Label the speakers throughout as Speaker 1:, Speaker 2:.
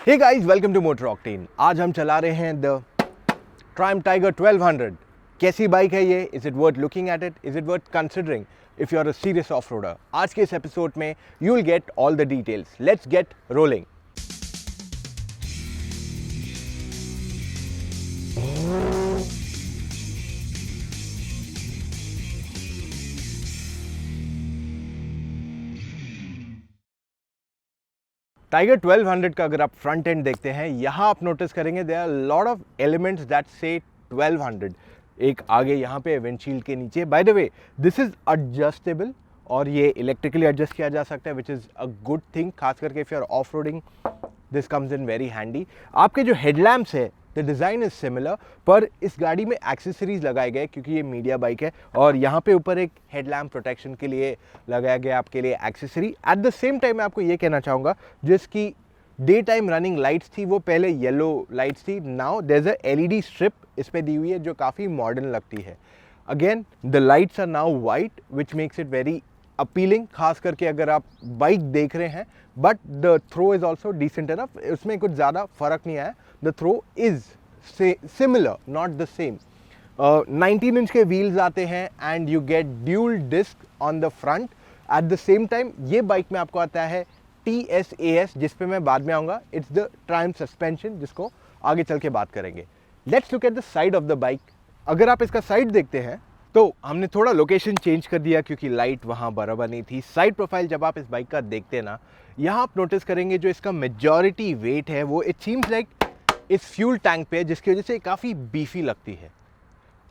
Speaker 1: Hey guys, welcome to Motor Octane. आज हम चला रहे हैं द ट्रायम्फ टाइगर 1200। कैसी बाइक है ये? Is it worth looking at it? Is it worth considering if you are a serious off roader? आज के इस एपिसोड में you will get all the details. Let's get rolling. Tiger 1200 का अगर आप फ्रंट एंड देखते हैं, यहाँ आप नोटिस करेंगे there are lot of elements that से 1200। एक आगे यहाँ पे विंडशील्ड के नीचे, by the way this is adjustable और ये इलेक्ट्रिकली एडजस्ट किया जा सकता है, which is a good thing. खास करके if you are off roading this comes in very handy. आपके जो हेडलैम्प्स है, द डिज़ाइन इज सिमिलर, पर इस गाड़ी में एक्सेसरीज लगाए गए क्योंकि ये मीडिया बाइक है और यहाँ पे ऊपर एक हेडलैम्प प्रोटेक्शन के लिए लगाया गया आपके लिए accessory. Eight the same time मैं आपको ये कहना चाहूँगा, जिसकी डे टाइम रनिंग लाइट्स थी वो पहले येलो लाइट्स थी, now there is a LED strip इस पे दी हुई है जो काफ़ी मॉडर्न लगती है। Again the lights are now white which makes it very appealing, खास करके अगर आप बाइक देख रहे हैं। But the throw is also decent enough, उसमें कुछ ज़्यादा फर्क नहीं आया। The throw is similar, not the same. 19 inch के व्हील्स आते हैं and you get dual disc on the front. At the same time ये बाइक में आपको आता है TSAS, जिस पे मैं बाद में आऊँगा। इट्स द ट्रायम्फ सस्पेंशन, जिसको आगे चल के बात करेंगे। Let's look at the side of the bike. अगर आप इसका साइड देखते हैं तो हमने थोड़ा लोकेशन चेंज कर दिया क्योंकि लाइट वहाँ बराबर नहीं थी। साइड प्रोफाइल जब आप इस बाइक का देखते हैं ना, यहाँ आप नोटिस करेंगे जो इसका मेजॉरिटी वेट है वो इट सीम्स लाइक इस फ्यूल टैंक पे है, जिसकी वजह से काफ़ी बीफी लगती है।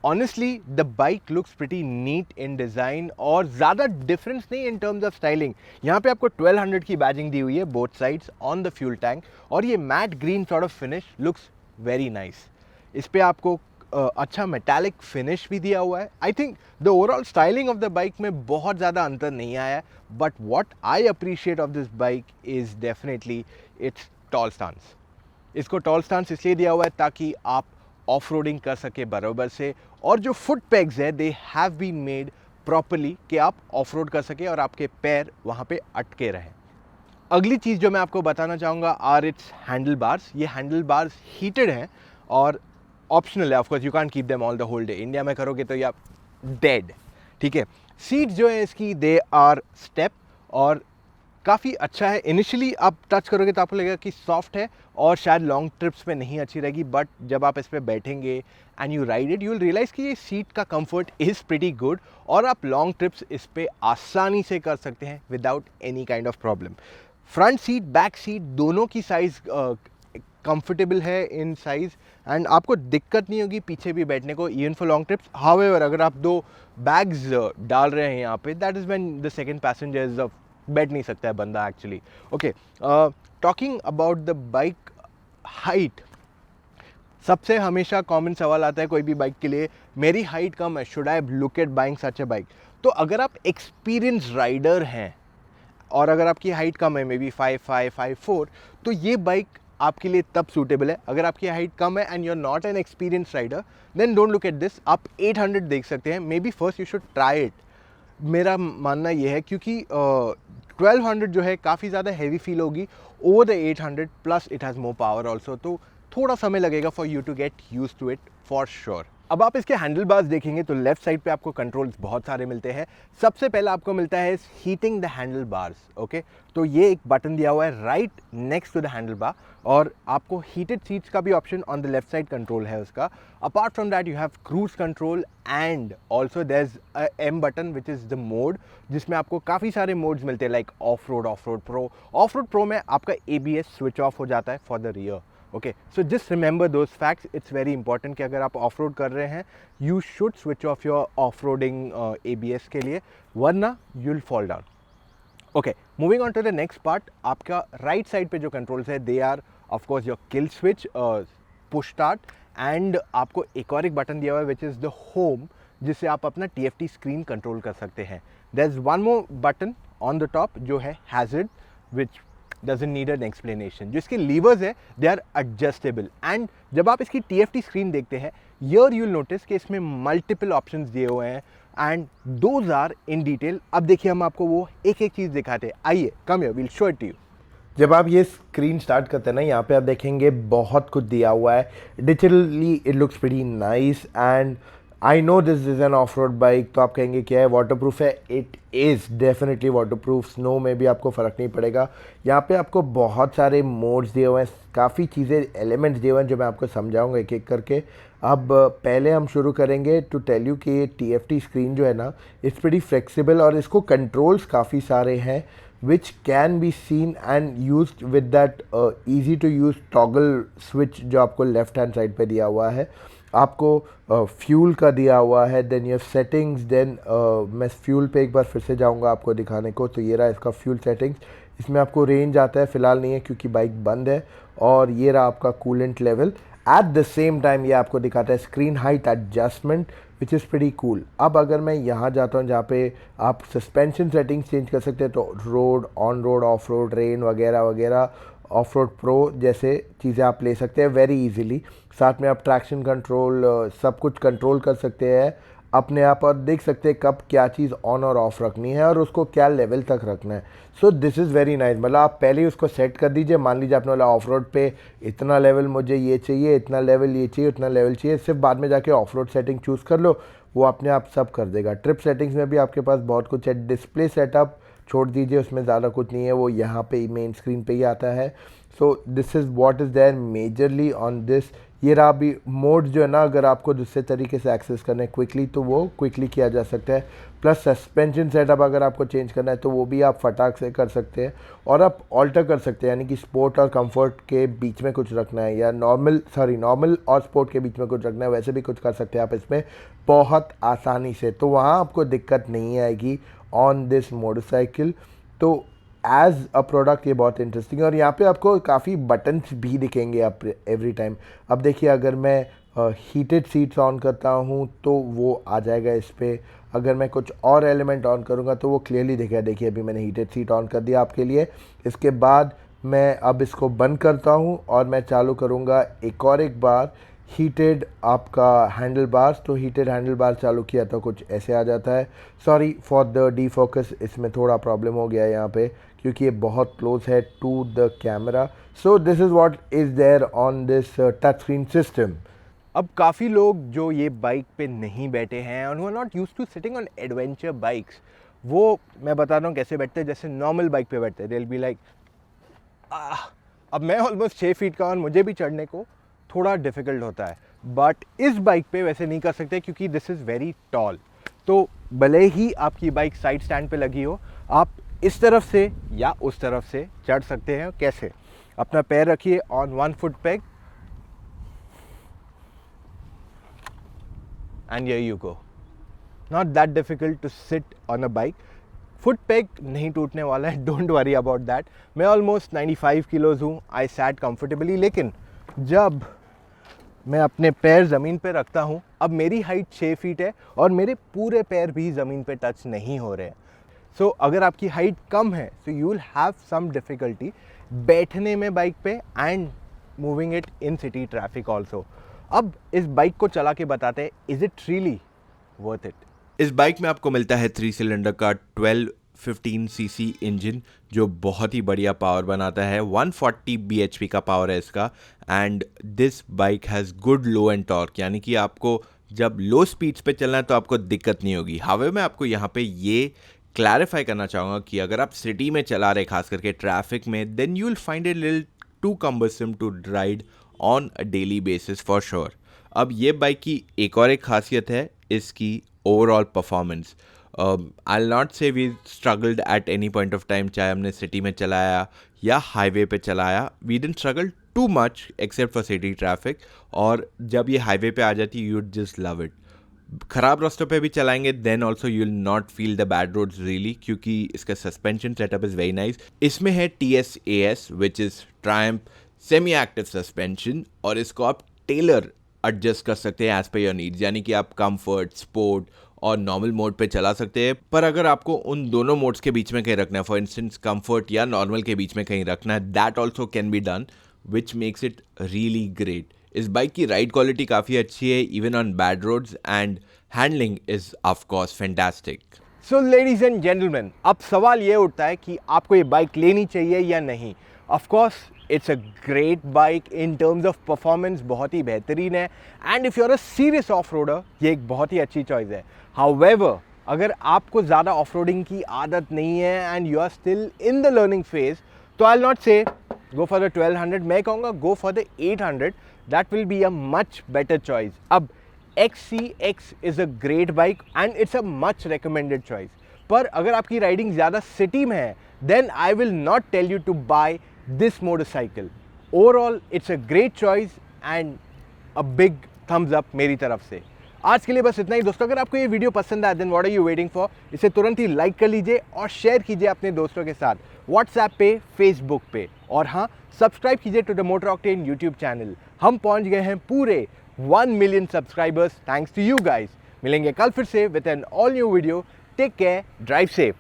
Speaker 1: Honestly the bike looks pretty neat in design और ज़्यादा डिफरेंस नहीं इन टर्म्स ऑफ स्टाइलिंग। यहाँ पे आपको 1200 की बैजिंग दी हुई है both sides on the fuel tank और ये mat green sort of finish looks very nice. इस पे आपको अच्छा मेटालिक फिनिश भी दिया हुआ है। I think the overall styling of the bike में बहुत ज़्यादा अंतर नहीं आया है, but what I appreciate of this bike is definitely its tall stance. इसको टॉल स्टांस इसलिए दिया हुआ है ताकि आप ऑफ रोडिंग कर सके बराबर से, और जो फुट पेग्स है they have been made properly कि आप ऑफ रोड कर सके और आपके पैर वहाँ पे अटके रहें। अगली चीज़ जो मैं आपको बताना चाहूँगा आर इट्स हैंडल बार्स। ये हैंडल बार्स हीटेड हैं और ऑप्शनल है, of course you can't keep them all the whole day. India में करोगे तो या डेड, ठीक है। सीट जो है इसकी दे आर स्टेप और काफ़ी अच्छा है। इनिशियली आप टच करोगे तो आपको लगेगा कि सॉफ्ट है और शायद लॉन्ग ट्रिप्स पे नहीं अच्छी रहेगी, बट जब आप इस पर बैठेंगे and you ride it you will realise कि ये सीट का कंफर्ट इज़ प्रिटी गुड और आप लॉन्ग ट्रिप्स इस पर आसानी से कर सकते हैं without any kind of problem. Front seat back seat दोनों की साइज़ कंफर्टेबल है इन साइज़ एंड आपको दिक्कत नहीं होगी पीछे भी बैठने को, even for long trips. However अगर आप दो बैग्स डाल रहे हैं यहाँ पे, that is when the second passenger is बैठ नहीं सकता है बंदा actually. Okay, talking about the bike height, सबसे हमेशा कॉमन सवाल आता है कोई भी बाइक के लिए, मेरी हाइट कम है, should I look at buying such A bike? तो अगर आप एक्सपीरियंस राइडर हैं और अगर आपकी हाइट कम है, मे बी 5'5", 5'4", तो ये बाइक आपके लिए तब सूटेबल है। अगर आपकी हाइट कम है and you are not an experience rider, then don't look at this. आप 800 देख सकते हैं, maybe first you should try it. मेरा मानना ये है क्योंकि 1200 जो है काफ़ी ज़्यादा हैवी फील होगी over the 800, plus it has more power also, तो थोड़ा समय लगेगा for you to get use to it for sure. अब आप इसके हैंडल बार्स देखेंगे तो लेफ्ट साइड पे आपको कंट्रोल्स बहुत सारे मिलते हैं। सबसे पहले आपको मिलता है heating the handle bars. Okay, तो ये एक बटन दिया हुआ है right next to the handle bar और आपको हीटेड सीट्स का भी option on the left side control है उसका। Apart from that you have cruise control and also there is a M button which is the mode, जिसमें आपको काफ़ी सारे मोड्स मिलते हैं like off road pro. Off road pro में आपका ABS स्विच ऑफ हो जाता है for the rear. Okay, so just remember those facts, it's very important कि अगर आप ऑफ रोड कर रहे हैं you should switch off your off roading ABS के लिए, वरना you will fall down. Okay, moving on to the next part, आपका राइट साइड पे जो कंट्रोल्स है they are of course your kill switch, push start, and आपको एक और एक बटन दिया हुआ है विच इज़ द होम, जिससे आप अपना TFT स्क्रीन कंट्रोल कर सकते हैं। There is one more button on the top जो है hazard, which doesn't need an explanation। जो इसके लीवर्स है दे आर एडजस्टेबल एंड जब आप इसकी TFT स्क्रीन देखते हैं यर यू विल नोटिस कि इसमें मल्टीपल ऑप्शंस दिए हुए हैं and those are in detail. अब देखिए हम आपको वो एक एक चीज़ दिखाते हैं, आइए come here, we'll show it to you. जब आप ये स्क्रीन स्टार्ट करते हैं ना, यहाँ पे आप देखेंगे बहुत कुछ दिया हुआ है। Digitally it looks pretty nice and I know this is an of road bike, तो आप कहेंगे क्या है, वाटरप्रूफ है? It is definitely waterproof, snow में भी आपको फ़र्क नहीं पड़ेगा। यहाँ पे आपको बहुत सारे मोड्स दिए हुए हैं, काफ़ी चीज़ें एलिमेंट्स दिए हुए हैं जो मैं आपको समझाऊंगा एक एक करके। अब पहले हम शुरू करेंगे टू टेल यू कि ये TFT स्क्रीन जो है ना, इट्स प्रीटी फ्लेक्सिबल और इसको कंट्रोल्स काफ़ी सारे हैं which can be seen and used with that easy to use toggle switch जो आपको लेफ्ट हैंड साइड पे दिया हुआ है। आपको फ्यूल का दिया हुआ है, देन ये सेटिंग्स, देन मैं फ्यूल पे एक बार फिर से जाऊंगा आपको दिखाने को। तो ये रहा इसका फ्यूल सेटिंग्स, इसमें आपको रेंज आता है, फ़िलहाल नहीं है क्योंकि बाइक बंद है। और ये रहा आपका coolant level. Eight the same time ये आपको दिखाता है screen height adjustment which is pretty cool. अब अगर मैं यहाँ जाता हूँ जहाँ पे आप सस्पेंशन सेटिंग्स चेंज कर सकते हैं, तो road, on road, of road, rain वगैरह वगैरह, ऑफ रोड प्रो जैसे चीज़ें आप ले सकते हैं वेरी इजीली। साथ में आप ट्रैक्शन कंट्रोल सब कुछ कंट्रोल कर सकते हैं अपने आप, और देख सकते हैं कब क्या चीज़ ऑन और ऑफ रखनी है और उसको क्या लेवल तक रखना है। So this is very nice. मतलब आप पहले ही उसको सेट कर दीजिए। मान लीजिए आपने बोला ऑफ रोड पे इतना लेवल मुझे ये चाहिए, इतना लेवल ये चाहिए, उतना लेवल चाहिए, सिर्फ बाद में जाके ऑफ रोड सेटिंग चूज़ कर लो, वो अपने आप सब कर देगा। ट्रिप सेटिंग्स में भी आपके पास बहुत कुछ है। डिस्प्ले सेटअप छोड़ दीजिए, उसमें ज़्यादा कुछ नहीं है, वो यहाँ पे मेन स्क्रीन पे ही आता है। So this is what is there majorly on this. ये रहा भी मोड जो है ना, अगर आपको दूसरे तरीके से एक्सेस करना है क्विकली तो वो क्विकली किया जा सकता है। प्लस सस्पेंशन सेटअप अगर आपको चेंज करना है तो वो भी आप फटाक से कर सकते हैं, और आप ऑल्टर कर सकते हैं, यानी कि स्पोर्ट और कंफर्ट के बीच में कुछ रखना है, या नॉर्मल और स्पोर्ट के बीच में कुछ रखना है, वैसे भी कुछ कर सकते हैं आप इसमें बहुत आसानी से। तो वहाँ आपको दिक्कत नहीं आएगी ऑन दिस मोटरसाइकिल। तो एज अ प्रोडक्ट ये बहुत इंटरेस्टिंग है। और यहाँ पे आपको काफ़ी बटन्स भी दिखेंगे आप एवरी टाइम। अब देखिए, अगर मैं हीटेड सीट्स ऑन करता हूँ तो वो आ जाएगा इस पर। अगर मैं कुछ और एलिमेंट ऑन करूँगा तो वो क्लियरली दिखेगा। देखिए अभी मैंने हीटेड सीट ऑन कर दिया आपके लिए। इसके बाद मैं अब इसको बंद करता हूँ और मैं चालू करूँगा एक बार हीटेड आपका हैंडल बार्स। तो हीटेड हैंडल बार चालू किया तो कुछ ऐसे आ जाता है। सॉरी फॉर द डीफोकस, इसमें थोड़ा प्रॉब्लम हो गया है यहाँ पे क्योंकि ये बहुत क्लोज है to the camera. So this is what is there on this touch screen system. अब काफ़ी लोग जो ये बाइक पे नहीं बैठे हैं और वो not used to sitting on adventure bikes, वो मैं बता रहा हूँ कैसे बैठते हैं, जैसे नॉर्मल बाइक पे बैठते हैं। दे विल बी लाइक अब मैं ऑलमोस्ट 6 फीट का और मुझे भी चढ़ने को थोड़ा डिफ़िकल्ट होता है, बट इस बाइक पे वैसे नहीं कर सकते क्योंकि दिस इज़ वेरी टॉल। तो भले ही आपकी बाइक साइड स्टैंड पे लगी हो, आप इस तरफ से या उस तरफ से चढ़ सकते हैं। कैसे? अपना पैर रखिए on 1 foot peg and here you go. Not that difficult to sit on a bike. Foot peg नहीं टूटने वाला है, डोंट वरी अबाउट दैट। मैं ऑलमोस्ट 95 किलोज़ हूँ, आई सैट कंफर्टेबली। लेकिन जब मैं अपने पैर ज़मीन पे रखता हूँ, अब मेरी हाइट 6 फीट है और मेरे पूरे पैर भी ज़मीन पे टच नहीं हो रहे हैं। सो अगर आपकी हाइट कम है तो you will have some difficulty बैठने में बाइक पे and moving it in city traffic also. अब इस बाइक को चला के बताते हैं, is it really worth it?
Speaker 2: इस बाइक में आपको मिलता है 3 सिलेंडर का 1215 सीसी इंजन जो बहुत ही बढ़िया पावर बनाता है। 140 bhp का पावर है इसका। And this bike has good low and torque, यानी कि आपको जब लो स्पीड्स पे चलना है तो आपको दिक्कत नहीं होगी। हावे मैं आपको यहाँ पे ये क्लैरिफाई करना चाहूँगा कि अगर आप सिटी में चला रहे, खास करके ट्रैफिक में, then you will find it little too cumbersome to ride on a daily basis for sure. अब ये बाइक की एक और एक खासियत है इसकी overall performance. I will not say we struggled at any point of time, चाहे हमने सिटी में चलाया या हाईवे पे चलाया, we didn't struggle too much except for city traffic. और जब ये हाईवे पे आ जाती you would just love it. ख़राब रास्तों पे भी चलाएंगे then also you will not feel the bad roads really, क्योंकि इसका suspension setup is very nice. इसमें है TSAS which is Triumph semi active suspension, और इसको आप टेलर एडजस्ट कर सकते हैं एज पर योर नीड्स, यानी कि आप कंफर्ट, स्पोर्ट और नॉर्मल मोड पे चला सकते हैं। पर अगर आपको उन दोनों मोड्स के बीच में कहीं रखना है, फॉर इंस्टेंस कंफर्ट या नॉर्मल के बीच में कहीं रखना है, that also can be done which makes it really great. इस बाइक की राइड क्वालिटी काफ़ी अच्छी है even on bad roads, and handling is of course fantastic.
Speaker 1: So ladies and gentleman, अब सवाल ये उठता है कि आपको ये बाइक लेनी चाहिए या नहीं। Of course it's a great bike in terms of performance, बहुत ही बेहतरीन है। And if you are a serious off roader, ये एक बहुत ही अच्छी चॉइस है। हाउएवर, अगर आपको ज़्यादा ऑफ रोडिंग की आदत नहीं है and you are still in the learning phase, तो आई विल नॉट से गो फॉर द 1200, मैं कहूँगा go for the 800, that will be a much better choice. अब XCX is a great bike and it's a much recommended choice, पर अगर आपकी riding ज़्यादा city में है, then I will not tell you to buy this motorcycle. Overall it's a great choice and a big thumbs up मेरी तरफ से। आज के लिए बस इतना ही दोस्तों। अगर आपको ये वीडियो पसंद आया, then what are you waiting for? इसे तुरंत ही लाइक कर लीजिए और शेयर कीजिए अपने दोस्तों के साथ, व्हाट्सएप पे, फेसबुक पे, और हाँ, सब्सक्राइब कीजिए to the Motor Octane YouTube channel. हम पहुंच गए हैं पूरे 1 million subscribers, thanks to you guys. मिलेंगे कल फिर से with an all new video. Take care, drive safe.